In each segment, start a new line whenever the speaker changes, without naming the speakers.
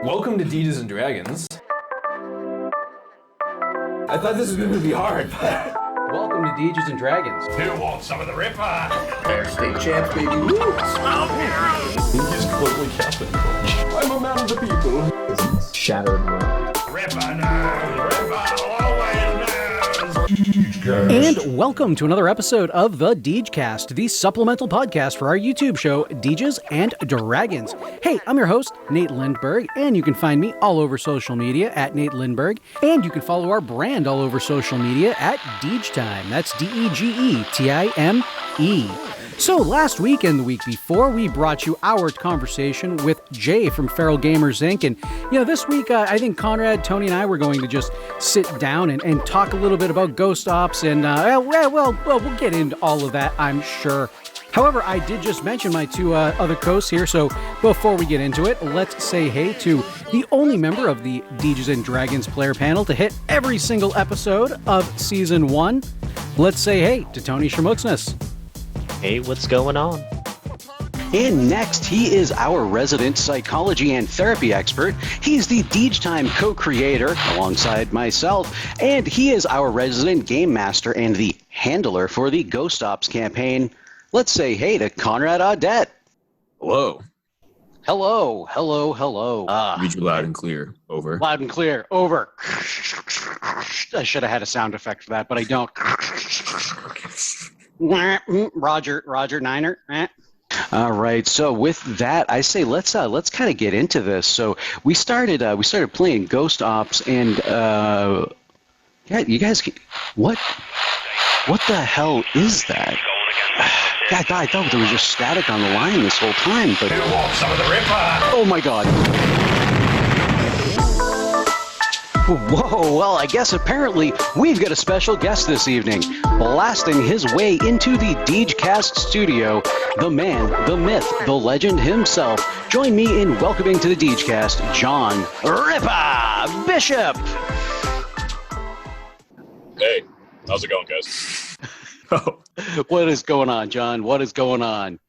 Welcome to Deges and Dragons.
I thought this was going to be hard, but...
Welcome to Deges and Dragons.
Who wants some of the Ripper?
They're state champs, baby. Woo!
He's completely Captain Crunch. I'm a man of the people.
Shattered world.
Ripper knows. Ripper always knows.
And welcome to another episode of the Degecast, the supplemental podcast for our YouTube show, Deges and Dragons. Hey, I'm your host, Nate Lindberg, and you can find me all over social media at Nate Lindberg, and you can follow our brand all over social media at Degetime. That's Degetime. So last week and the week before, we brought you our conversation with Jay from Feral Gamers Inc. And, this week, I think Conrad, Tony, and I were going to just sit down and talk a little bit about Ghost Ops, and, we'll get into all of that, I'm sure. However, I did just mention my two other hosts here, so before we get into it, let's say hey to the only member of the Deges and Dragons player panel to hit every single episode of Season 1. Let's say hey to Tony Shermuxness.
Hey, what's going on?
And next, he is our resident psychology and therapy expert. He's the Degetime co-creator alongside myself, and he is our resident game master and the handler for the Ghost Ops campaign. Let's say hey to Conrad Audette.
Hello.
Hello.
Read you loud and clear. Over.
Loud and clear. Over. I should have had a sound effect for that, but I don't. Roger Niner. All right. So with that, I say let's kind of get into this. So we started playing Ghost Ops, and you guys, what the hell is that? God, I thought there was just static on the line this whole time, but...
Who wants some of the Ripper?
Oh my god. Whoa, well, I guess apparently we've got a special guest this evening, blasting his way into the Degecast studio, the man, the myth, the legend himself. Join me in welcoming to the Degecast, John Ripa Bishop.
Hey, how's it going, guys?
What is going on, John? What is going on?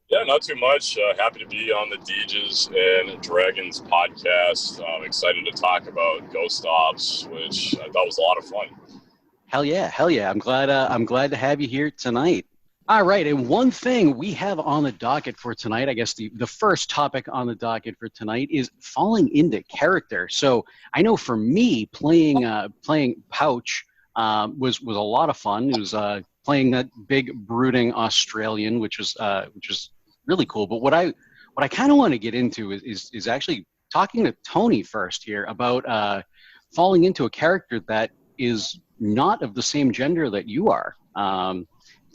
Yeah, not too much. Happy to be on the Deges and Dragons podcast. I'm excited to talk about Ghost Ops, which I thought was a lot of fun.
Hell yeah. I'm glad to have you here tonight. All right, and one thing we have on the docket for tonight, I guess the first topic on the docket for tonight is falling into character. So I know for me, playing Pouch was a lot of fun. It was playing that big brooding Australian, which was really cool. But what I kind of want to get into is actually talking to Tony first here about falling into a character that is not of the same gender that you are. Kind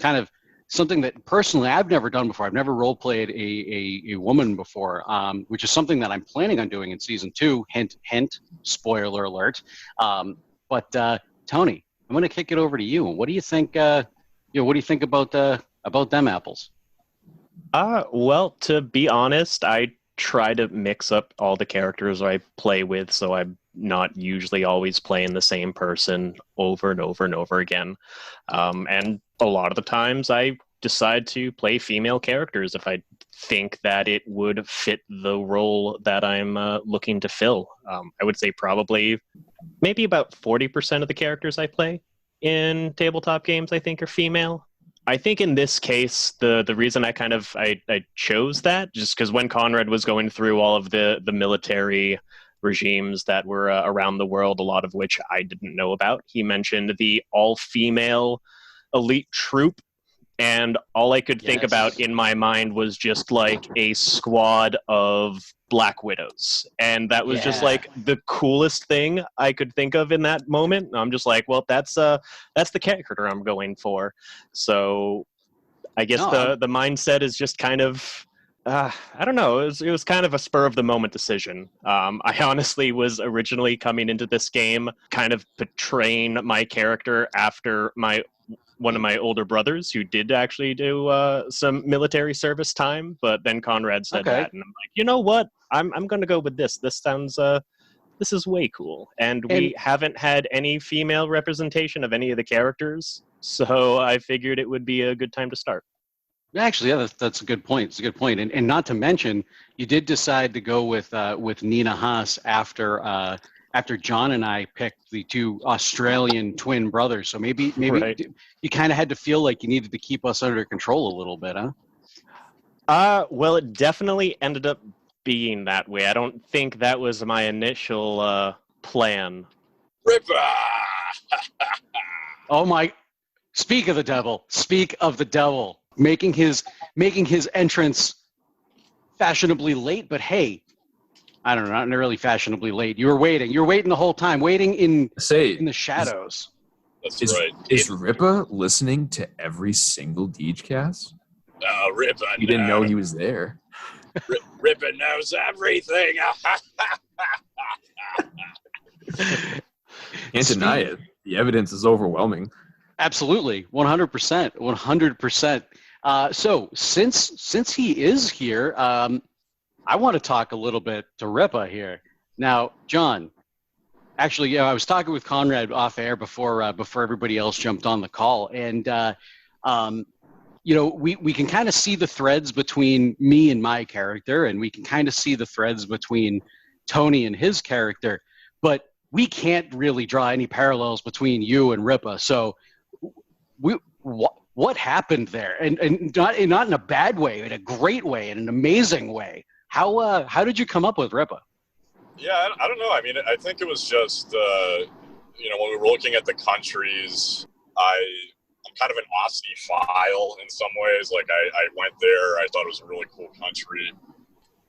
of something that personally I've never done before. I've never role-played a woman before, which is something that I'm planning on doing in Season 2. Hint, hint, spoiler alert. But Tony, I'm going to kick it over to you. What do you think? What do you think about them apples?
Well, to be honest, I try to mix up all the characters I play with, so I'm not usually always playing the same person over and over and over again. And a lot of the times I decide to play female characters if I think that it would fit the role that I'm looking to fill. I would say probably maybe about 40% of the characters I play in tabletop games I think are female. I think in this case, the reason I chose that, just because when Conrad was going through all of the military regimes that were around the world, a lot of which I didn't know about, he mentioned the all-female elite troop, and all I could think about in my mind was just like a squad of Black Widows, and that was just like the coolest thing I could think of in that moment. I'm just like, well, that's the character I'm going for. So I guess the mindset is just kind of I don't know. It was kind of a spur of the moment decision. I honestly was originally coming into this game kind of portraying my character after one of my older brothers who did actually do some military service time, but then Conrad said that, and I'm like, you know what? I'm going to go with this. This sounds this is way cool, and we haven't had any female representation of any of the characters, so I figured it would be a good time to start.
Actually, yeah, that's a good point. It's a good point. And not to mention, you did decide to go with Nina Haas after John and I picked the two Australian twin brothers. So maybe
Right.
you kind of had to feel like you needed to keep us under control a little bit, huh?
Well, it definitely ended up being that way. I don't think that was my initial plan.
Ripper!
Oh my! Speak of the devil. Speak of the devil. Making his entrance fashionably late, but hey, I don't know, not really fashionably late. You were waiting. You were waiting the whole time, waiting in the shadows.
That's
Is,
right.
is Ripa listening to every single Degecast?
Ripper.
You didn't know he was there.
Ripper knows everything.
Can't deny it. The evidence is overwhelming.
Absolutely, 100%, 100%. So since he is here, I want to talk a little bit to Ripa here. Now, John, actually, yeah, I was talking with Conrad off air before everybody else jumped on the call, and we can kind of see the threads between me and my character, and we can kind of see the threads between Tony and his character, but we can't really draw any parallels between you and Ripa. So, what happened there? And not in a bad way, in a great way, in an amazing way. How did you come up with Ripa?
Yeah, I don't know. I mean, I think it was just, when we were looking at the countries, I'm kind of an Aussie-phile in some ways. Like, I went there. I thought it was a really cool country.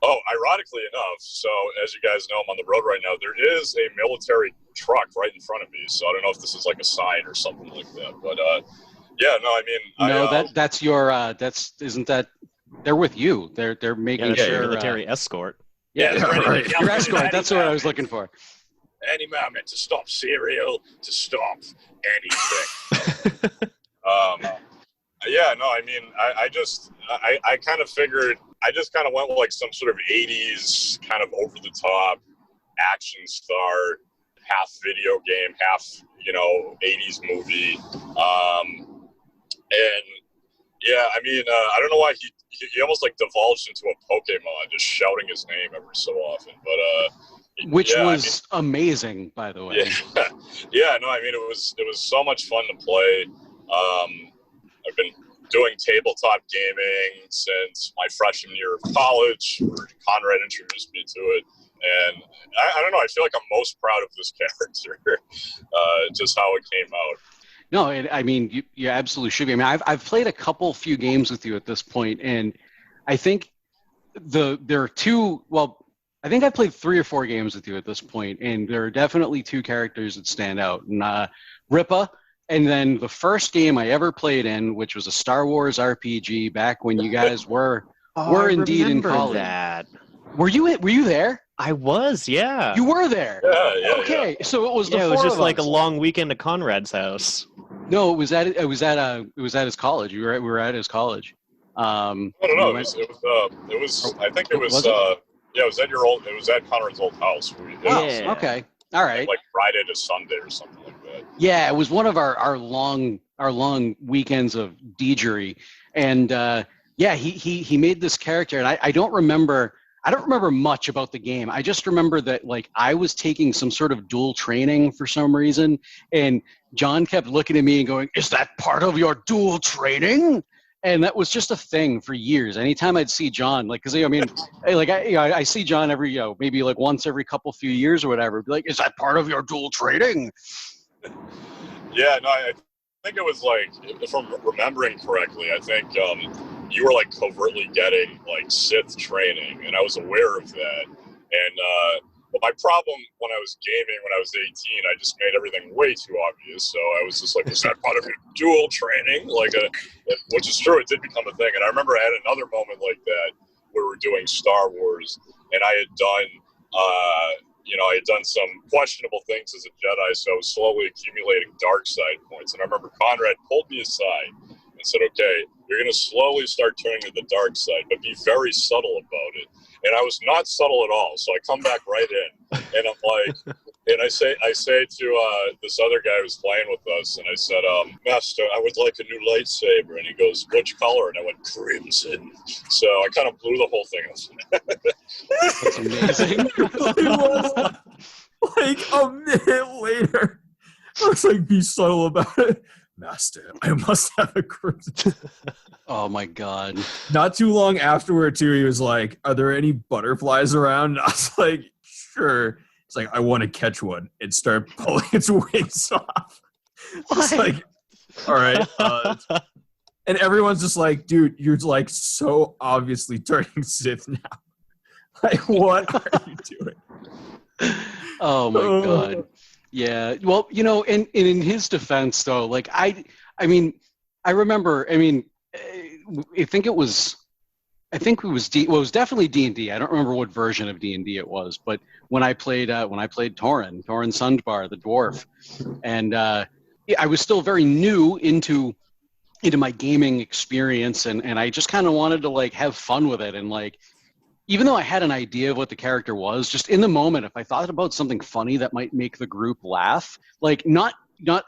Oh, ironically enough, so as you guys know, I'm on the road right now. There is a military truck right in front of me. So I don't know if this is like a sign or something like that. But, yeah, no, I mean...
that's your... isn't that... They're with you. They're making sure...
military escort.
Yeah,
right.
Your escort, that's what I was looking for.
Any moment to stop cereal, to stop anything. Yeah, no, I mean, I kind of figured, I just kind of went with like some sort of 80s kind of over-the-top action star, half video game, half, 80s movie. And yeah, I mean, I don't know why he almost like divulged into a Pokemon, just shouting his name every so often. But
which was amazing, by the way.
Yeah, yeah. No, I mean, it was so much fun to play. I've been doing tabletop gaming since my freshman year of college. Conrad introduced me to it, and I don't know. I feel like I'm most proud of this character, just how it came out.
No, I mean, you absolutely should be. I mean, I've played a few games with you at this point, and I think there are two. Well, I think I've played 3 or 4 games with you at this point, and there are definitely 2 characters that stand out. And Ripa, and then the first game I ever played in, which was a Star Wars RPG back when you guys were indeed in college.
That.
Were you there?
I was, yeah.
You were there.
Yeah.
Okay, so it was the
it
four
was just
of
like
us.
a long weekend at Conrad's house.
No, it was at his college. We were at his college.
I don't know. It was. I think it was.
Was it?
Yeah, it was at it was at Conrad's old house.
Yeah.
Okay. All right.
Like Friday to Sunday or something like that.
Yeah, it was one of our long weekends of deegery, and he made this character, and I don't remember much about the game. I just remember that like I was taking some sort of dual training for some reason, and John kept looking at me and going, "Is that part of your dual training?" And that was just a thing for years. Anytime I'd see John, like, because I mean, like I see John every maybe like once every few years or whatever. Be like, "Is that part of your dual training?"
Yeah, no, I think it was like, if I'm remembering correctly, I think you were like covertly getting like Sith training, and I was aware of that. And but my problem when I was gaming when I was 18, I just made everything way too obvious. So I was just like, "Is that part of your dual training?" Which is true, it did become a thing. And I remember I had another moment like that where we were doing Star Wars, and I had done some questionable things as a Jedi, so I was slowly accumulating dark side points. And I remember Conrad pulled me aside and said, "Okay, you're going to slowly start turning to the dark side, but be very subtle about it." And I was not subtle at all. So I come back right in, and I'm like, And I say to this other guy who's playing with us, and I said, Master, I would like a new lightsaber. And he goes, which color? And I went, crimson. So I kind of blew the whole thing up.
That's amazing.
It was like a minute later. I was like, be subtle about it. Master, I must have a crimson.
Oh my god.
Not too long afterward, too, he was like, are there any butterflies around? And I was like, sure. It's like, I want to catch one and start pulling its wings off. It's like, all right. And everyone's just like, dude, you're like so obviously turning Sith now. Like, what are you doing?
Oh my god. Yeah. Well, you know, and in his defense, though, like I mean, I remember. I mean, I think it was definitely D&D. I don't remember what version of D&D it was, but when I played Torin Sundbar, the dwarf, and I was still very new into my gaming experience, and I just kind of wanted to like have fun with it, and like even though I had an idea of what the character was, just in the moment, if I thought about something funny that might make the group laugh, like not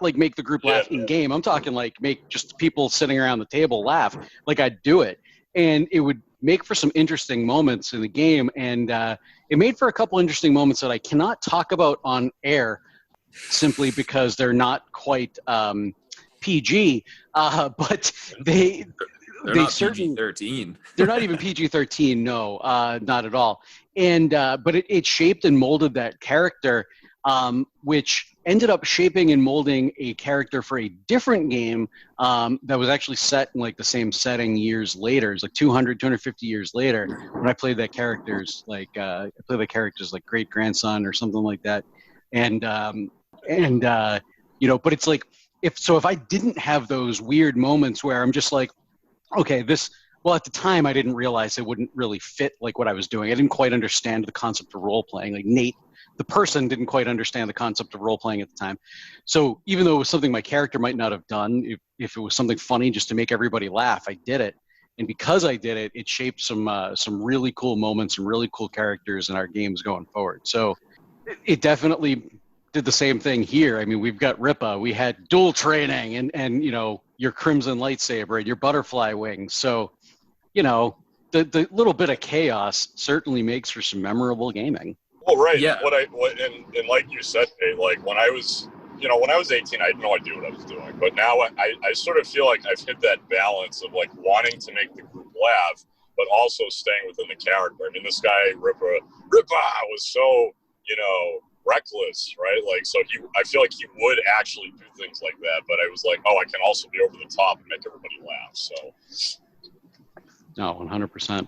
like make the group laugh in game, I'm talking like make just people sitting around the table laugh, like I'd do it, and it would make for some interesting moments in the game, and it made for a couple interesting moments that I cannot talk about on air simply because they're not quite PG, but they're
not PG-13.
They're not even PG-13, no, not at all. And but it shaped and molded that character, which ended up shaping and molding a character for a different game that was actually set in like the same setting years later. It's like 250 years later when I played that character's like great grandson or something like that, and you know, but it's like if I didn't have those weird moments where I'm just like, okay, well, at the time, I didn't realize it wouldn't really fit like what I was doing. I didn't quite understand the concept of role playing. Like Nate, the person, didn't quite understand the concept of role playing at the time. So even though it was something my character might not have done, if it was something funny just to make everybody laugh, I did it. And because I did it, it shaped some really cool moments and really cool characters in our games going forward. So it definitely did the same thing here. I mean, we've got Ripa. We had dual training and you know, your crimson lightsaber and your butterfly wings. So, you know, the little bit of chaos certainly makes for some memorable gaming.
Well, right.
Yeah.
And like you said, Nate, like when I was 18, I had no idea what I was doing. But now I sort of feel like I've hit that balance of like wanting to make the group laugh, but also staying within the character. I mean, this guy, Ripa was so, you know, reckless, right? Like, so I feel like he would actually do things like that, but I was like, oh, I can also be over the top and make everybody laugh. So
no, 100%.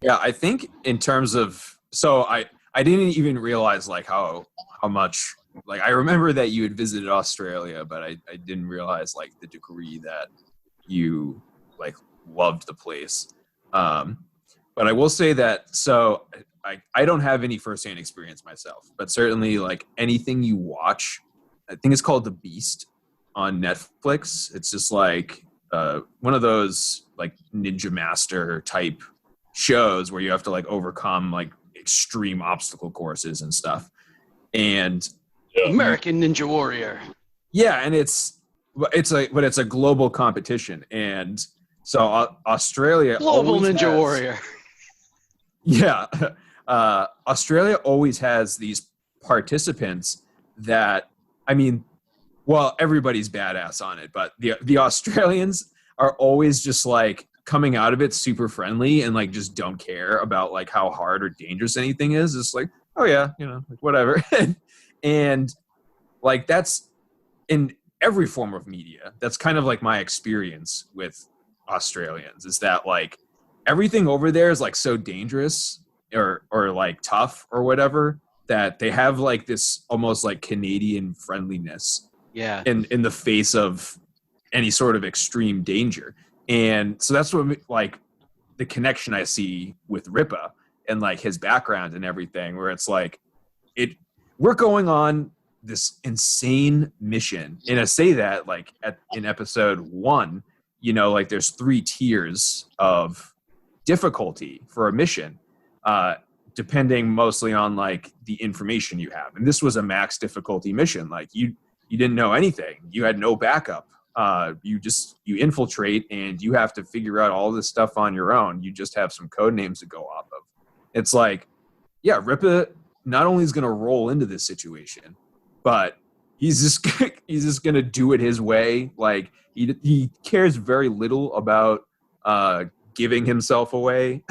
Yeah, I think in terms of, so I didn't even realize like how much, like I remember that you had visited Australia, but I didn't realize like the degree that you like loved the place. But I will say that, so I don't have any firsthand experience myself, but certainly like anything you watch, I think it's called The Beast on Netflix. It's just like one of those like Ninja Master type shows where you have to like overcome like extreme obstacle courses and stuff. And
American Ninja Warrior.
Yeah, and it's a global competition, and so Australia
Global
always
Ninja
has,
Warrior.
Yeah, Australia always has these participants that, I mean, well, everybody's badass on it, but the Australians are always just like coming out of it super friendly and like just don't care about like how hard or dangerous anything is. It's like, oh yeah, you know, like, whatever. And like that's in every form of media. That's kind of like my experience with Australians, is that like everything over there is like so dangerous or like tough or whatever, that they have like this almost like Canadian friendliness in the face of any sort of extreme danger. And so that's what like the connection I see with Ripa and like his background and everything, where it's like we're going on this insane mission. And I say that like in episode 1, you know, like there's 3 tiers of difficulty for a mission. depending mostly on like the information you have. And this was a max difficulty mission. Like you didn't know anything. You had no backup. You infiltrate and you have to figure out all this stuff on your own. You just have some code names to go off of. It's like, yeah, Ripa not only is going to roll into this situation, but he's just going to do it his way. Like he cares very little about giving himself away.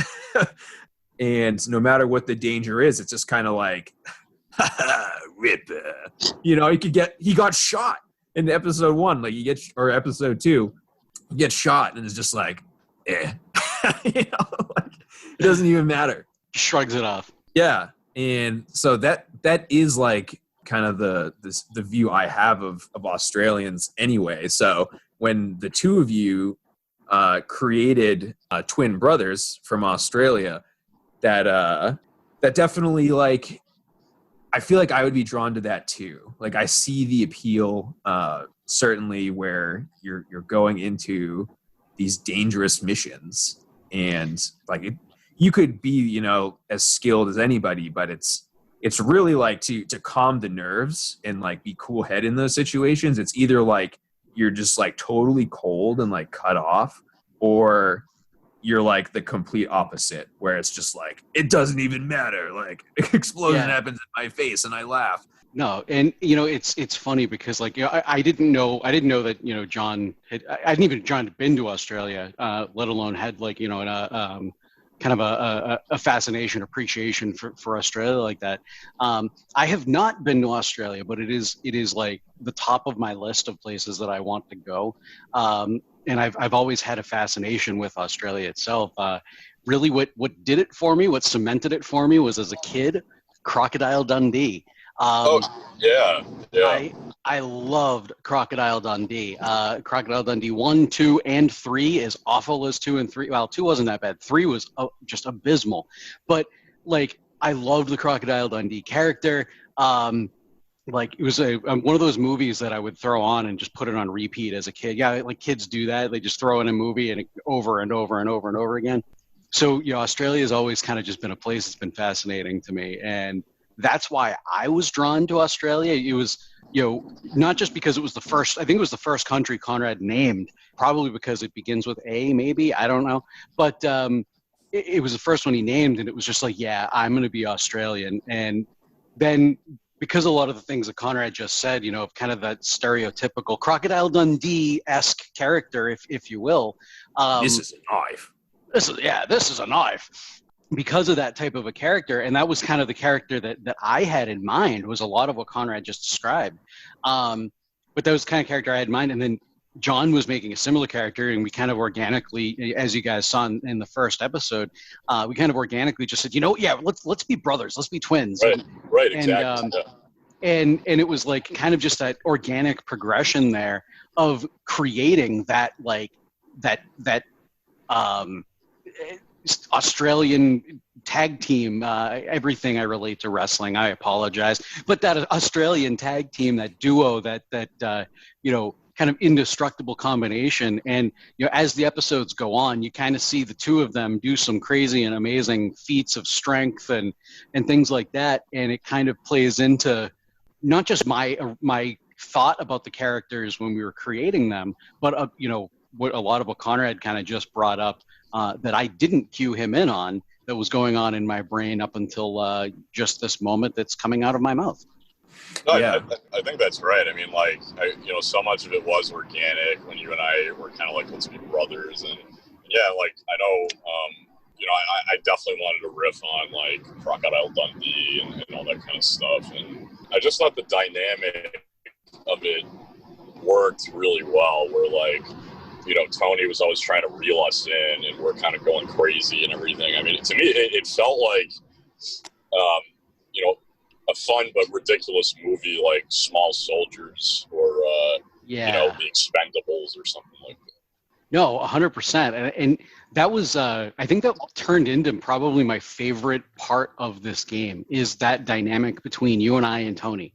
And no matter what the danger is, it's just kind of like, Ripper. You know, he got shot in episode 1, like or episode 2, he gets shot and it's just like, you know, like, it doesn't even matter.
Shrugs it off.
Yeah. And so that is like kind of the view I have of Australians anyway. So when the two of you created twin brothers from Australia, that definitely, like, I feel like I would be drawn to that too. Like I see the appeal, certainly where you're going into these dangerous missions, and like you could be, you know, as skilled as anybody, but it's really like to calm the nerves and like be cool head in those situations. It's either like you're just like totally cold and like cut off, or you're like the complete opposite, where it's just like, it doesn't even matter. Like explosion happens in my face and I laugh.
No, and you know, it's funny because like, you know, I didn't know that, you know, John had been to Australia, let alone had like, you know, kind of a fascination, appreciation for Australia like that. I have not been to Australia, but it is like the top of my list of places that I want to go. And I've always had a fascination with Australia itself. Really, what did it for me, what cemented it for me, was as a kid, Crocodile Dundee.
Yeah.
I loved Crocodile Dundee. Crocodile Dundee 1, 2, and 3, as awful as 2 and 3. Well, 2 wasn't that bad. 3 was just abysmal. But like, I loved the Crocodile Dundee character. Like it was one of those movies that I would throw on and just put it on repeat as a kid. Yeah, like kids do that. They just throw in a movie and over and over and over and over again. So, you know, Australia has always kind of just been a place that's been fascinating to me. And that's why I was drawn to Australia. It was, you know, not just because it was the first, I think it was the first country Conrad named, probably because it begins with A, maybe, I don't know. But it was the first one he named, and it was just like, yeah, I'm going to be Australian. And then, because a lot of the things that Conrad just said, you know, kind of that stereotypical Crocodile Dundee-esque character, if you will.
This is a knife.
This is a knife. Because of that type of a character, and that was kind of the character that I had in mind, was a lot of what Conrad just described. But that was the kind of character I had in mind. And then John was making a similar character, and we kind of organically, as you guys saw in the first episode, we kind of organically just said, you know, yeah, let's be brothers, let's be twins.
Right, exactly.
And it was like kind of just that organic progression there of creating that Australian tag team. Everything I relate to wrestling, I apologize, but that Australian tag team, that duo, that you know, kind of indestructible combination. And you know, as the episodes go on, you kind of see the two of them do some crazy and amazing feats of strength and things like that, and it kind of plays into not just my thought about the characters when we were creating them, but you know, what a lot of what Conrad kind of just brought up, that I didn't cue him in on, that was going on in my brain up until just this moment that's coming out of my mouth.
No, yeah. I think that's right. I mean, like, you know, so much of it was organic when you and I were kind of like, let's be brothers. And yeah, like, I know, you know, I definitely wanted to riff on like Crocodile Dundee and all that kind of stuff. And I just thought the dynamic of it worked really well, where like, you know, Tony was always trying to reel us in, and we're kind of going crazy and everything. I mean, to me, it felt like, you know, a fun but ridiculous movie like Small Soldiers or, you know, The Expendables or something like that.
No, 100%. And that was, I think that turned into probably my favorite part of this game, is that dynamic between you and I and Tony.